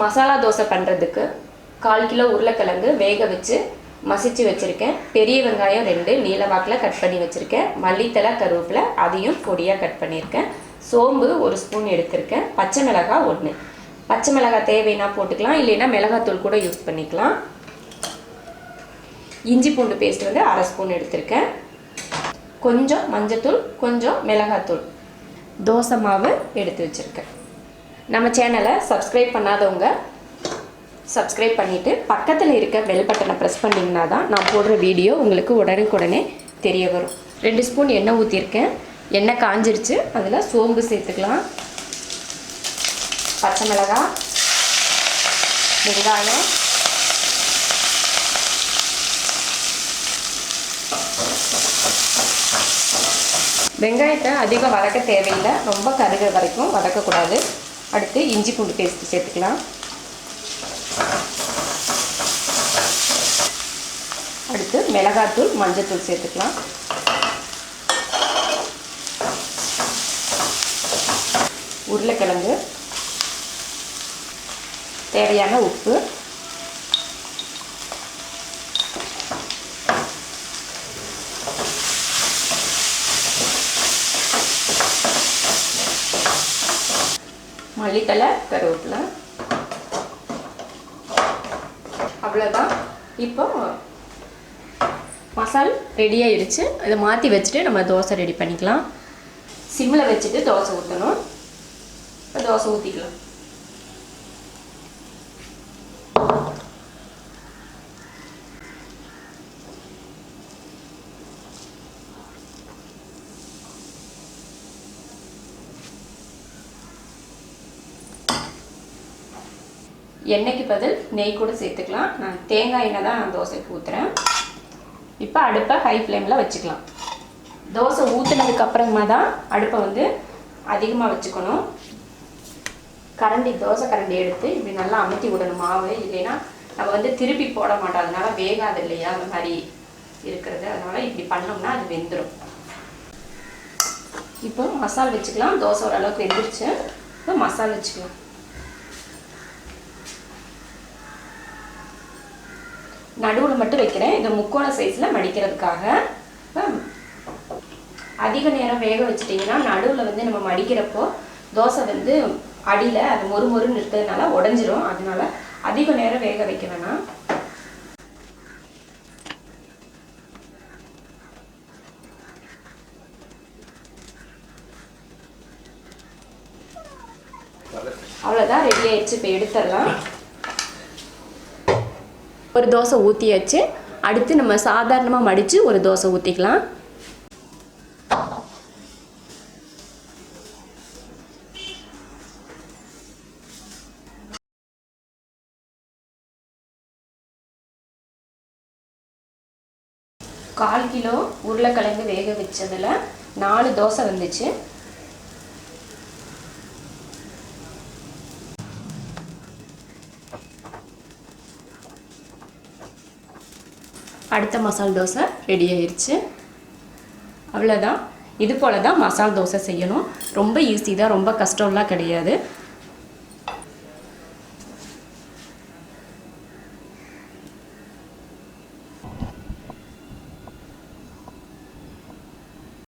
மசாலா தோசை பண்ணுறதுக்கு 1/4 கிலோ உருளைக்கிழங்கு வேக வச்சு மசிச்சு வச்சுருக்கேன். பெரிய வெங்காயம் 2 நீல வாக்கில் கட் பண்ணி வச்சுருக்கேன். மல்லித்தலை கருவேப்பிலை அதையும் பொடியாக கட் பண்ணியிருக்கேன். சோம்பு 1 ஸ்பூன் எடுத்திருக்கேன். பச்சை மிளகாய் 1. பச்சை மிளகாய் தேவைன்னா போட்டுக்கலாம், இல்லைன்னா மிளகாத்தூள் கூட யூஸ் பண்ணிக்கலாம். இஞ்சி பூண்டு பேஸ்ட் வந்து 1/2 ஸ்பூன் எடுத்திருக்கேன். கொஞ்சம் மஞ்சத்தூள், கொஞ்சம் மிளகாத்தூள், தோசை மாவு எடுத்து வச்சுருக்கேன். நம்ம சேனலை சப்ஸ்கிரைப் பண்ணாதவங்க சப்ஸ்கிரைப் பண்ணிவிட்டு பக்கத்தில் இருக்க பெல் பட்டனை ப்ரெஸ் பண்ணிங்கன்னா தான் நான் போடுற வீடியோ உங்களுக்கு உடனுக்குடனே தெரிய வரும். 2 ஸ்பூன் எண்ணெய் ஊற்றிருக்கேன். எண்ணெய் காஞ்சிருச்சு. அதில் சோம்பு சேர்த்துக்கலாம், பச்சை மிளகாய், வெங்காயம், வெங்காயத்தை அதிகம் வதக்க தேவையில்லை, ரொம்ப கருகிற வரைக்கும் வதக்கக்கூடாது. அடுத்து இஞ்சி பூண்டு பேஸ்ட் சேர்த்துக்கலாம். அடுத்து மிளகாத்தூள், மஞ்சத்தூள் சேர்த்துக்கலாம். உருளைக்கிழங்கு, தேவையான உப்பு, மல்லித்தலை கருவேப்பிலை. அவ்வளோதான். இப்போ மசால் ரெடி ஆயிடுச்சு. அதை மாற்றி வச்சுட்டு நம்ம தோசை ரெடி பண்ணிக்கலாம். சிம்மில் வச்சுட்டு தோசை ஊற்றணும். தோசை ஊற்றிக்கலாம். எண்ணெய்க்கு பதில் நெய் கூட சேர்த்துக்கலாம். நான் தேங்காய் எண்ணெய் தான் நான் தோசைக்கு ஊற்றுறேன். இப்போ அடுப்பை ஹை ஃப்ளேமில் வச்சுக்கலாம். தோசை ஊற்றுனதுக்கப்புறமா தான் அடுப்பை வந்து அதிகமாக வச்சுக்கணும். தோசை கரண்டி எடுத்து இப்படி நல்லா அமுத்தி விடணும் மாவு. இல்லைன்னா நம்ம வந்து திருப்பி போட மாட்டோம், அதனால வேகாது இல்லையா, அந்த மாதிரி இருக்கிறது. அதனால் இப்படி பண்ணோம்னா அது வெந்துடும். இப்போ மசால் வச்சுக்கலாம். தோசை ஓரளவுக்கு வெந்துருச்சு. இப்போ மசால் வச்சுக்கலாம். நடுவில் மட்டும் வைக்கிறேன், இந்த முக்கோண சைஸில் மடிக்கிறதுக்காக. அதிக நேரம் வேக வச்சிட்டிங்கன்னா நடுவில் வந்து நம்ம மடிக்கிறப்போ தோசை வந்து அடியில் அது மொறுமொறுன்னு இருக்கிறதுனால உடஞ்சிரும். அதனால அதிக நேரம் வேக வைக்க வேணாம். அவ்வளோதான், ரெடி ஆயிடுச்சு. இப்போ எடுத்துடலாம். ஒரு தோசை ஊற்றியாச்சு. அடுத்து நம்ம சாதாரணமாக மடித்து ஒரு தோசை ஊற்றிக்கலாம். கால் கிலோ உருளைக்கிழங்கு வேக வச்சதில் 4 தோசை வந்துச்சு. அடுத்த மசால் தோசை ரெடி ஆயிடுச்சு. அவ்வளோதான். இது போல் தான் மசால் தோசை செய்யணும். ரொம்ப ஈஸி தான், ரொம்ப கஷ்டம்லாம் கிடையாது.